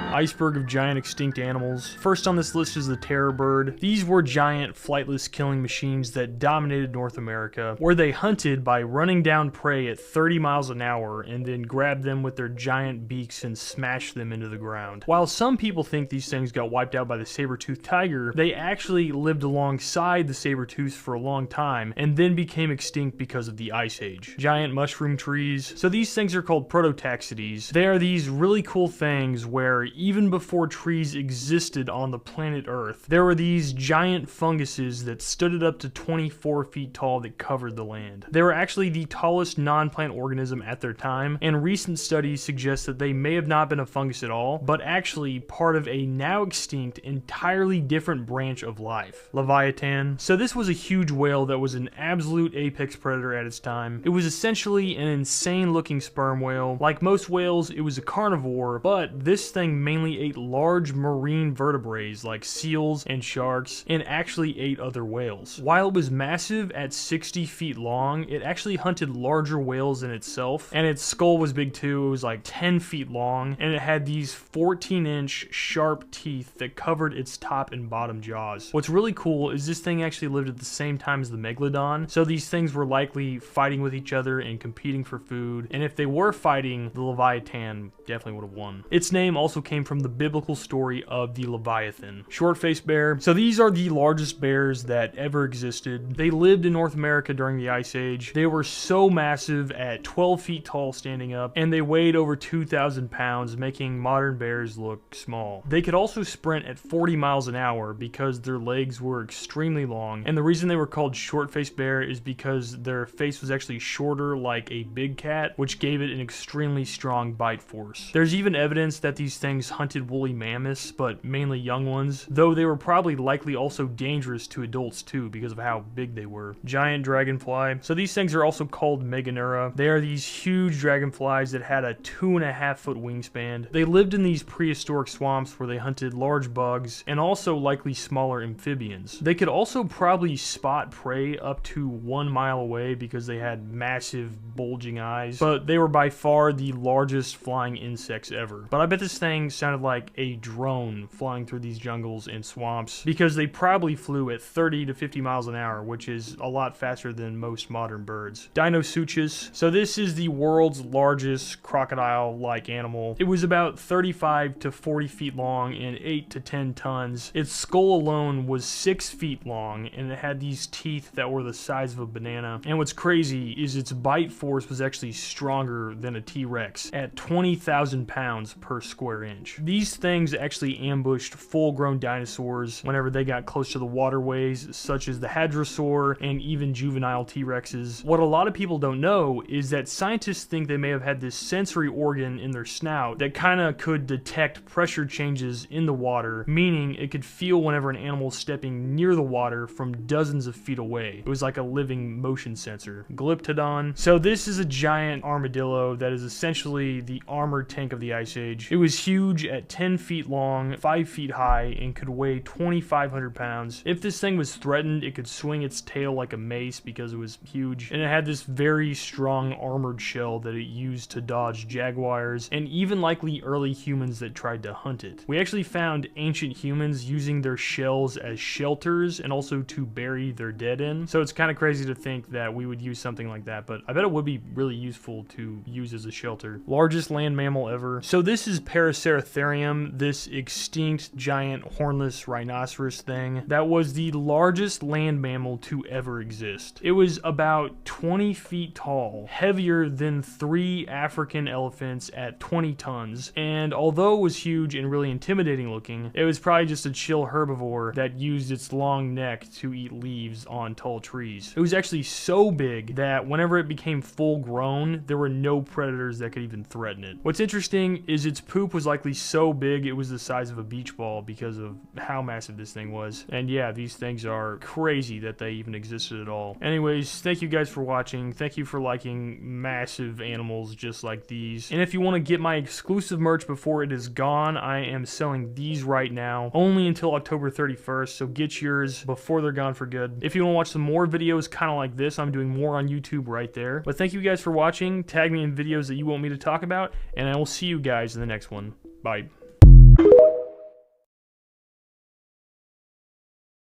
Iceberg of giant extinct animals. First on this list is the terror bird. These were giant flightless killing machines that dominated North America, where they hunted by running down prey at 30 miles an hour and then grabbed them with their giant beaks and smashed them into the ground. While some people think these things got wiped out by the saber-toothed tiger, they actually lived alongside the saber-tooths for a long time and then became extinct because of the Ice Age. Giant mushroom trees. So these things are called prototaxides. They are these really cool things where even before trees existed on the planet Earth, there were these giant funguses that stood it up to 24 feet tall that covered the land. They were actually the tallest non-plant organism at their time, and recent studies suggest that they may have not been a fungus at all, but actually part of a now extinct, entirely different branch of life. Leviathan. So this was a huge whale that was an absolute apex predator at its time. It was essentially an insane looking sperm whale. Like most whales, it was a carnivore, but this thing mainly ate large marine vertebrates like seals and sharks, and actually ate other whales. While it was massive at 60 feet long, it actually hunted larger whales than itself, and its skull was big too. It was like 10 feet long, and it had these 14-inch sharp teeth that covered its top and bottom jaws. What's really cool is this thing actually lived at the same time as the megalodon, so these things were likely fighting with each other and competing for food, and if they were fighting, the Leviathan definitely would have won. Its name also came from the biblical story of the Leviathan. Short-faced bear. So these are the largest bears that ever existed. They lived in North America during the Ice Age. They were so massive at 12 feet tall standing up, and they weighed over 2,000 pounds, making modern bears look small. They could also sprint at 40 miles an hour because their legs were extremely long, and the reason they were called short-faced bear is because their face was actually shorter like a big cat, which gave it an extremely strong bite force. There's even evidence that these things hunted woolly mammoths, but mainly young ones, though they were probably likely also dangerous to adults too because of how big they were. Giant dragonfly. So these things are also called Meganeura. They are these huge dragonflies that had a 2.5-foot wingspan. They lived in these prehistoric swamps where they hunted large bugs and also likely smaller amphibians. They could also probably spot prey up to 1 mile away because they had massive bulging eyes, but they were by far the largest flying insects ever. But I bet this thing sounded like a drone flying through these jungles and swamps because they probably flew at 30 to 50 miles an hour, which is a lot faster than most modern birds. Dinosuchus. So this is the world's largest crocodile-like animal. It was about 35 to 40 feet long and 8 to 10 tons. Its skull alone was 6 feet long, and it had these teeth that were the size of a banana. And what's crazy is its bite force was actually stronger than a T-Rex at 20,000 pounds per square inch. These things actually ambushed full-grown dinosaurs whenever they got close to the waterways, such as the hadrosaur and even juvenile T-Rexes. What a lot of people don't know is that scientists think they may have had this sensory organ in their snout that kind of could detect pressure changes in the water, meaning it could feel whenever an animal is stepping near the water from dozens of feet away. It was like a living motion sensor. Glyptodon. So this is a giant armadillo that is essentially the armored tank of the Ice Age. It was huge at 10 feet long, 5 feet high, and could weigh 2,500 pounds. If this thing was threatened, it could swing its tail like a mace because it was huge, and it had this very strong armored shell that it used to dodge jaguars and even likely early humans that tried to hunt it. We actually found ancient humans using their shells as shelters and also to bury their dead in, so it's kind of crazy to think that we would use something like that, but I bet it would be really useful to use as a shelter. Largest land mammal ever. So this is Paraceratherium, this extinct giant hornless rhinoceros thing that was the largest land mammal to ever exist. It was about 20 feet tall, heavier than 3 African elephants at 20 tons, and although it was huge and really intimidating looking, it was probably just a chill herbivore that used its long neck to eat leaves on tall trees. It was actually so big that whenever it became full grown, there were no predators that could even threaten it. What's interesting is its poop was likely so big it was the size of a beach ball because of how massive this thing was. And yeah, these things are crazy that they even existed at all. Anyways, thank you guys for watching. Thank you for liking massive animals just like these. And if you want to get my exclusive merch before it is gone, I am selling these right now, only until October 31st, so get yours before they're gone for good. If you want to watch some more videos kind of like this, I'm doing more on YouTube right there. But thank you guys for watching. Tag me in videos that you want me to talk about, and I will see you guys in the next one. Bye.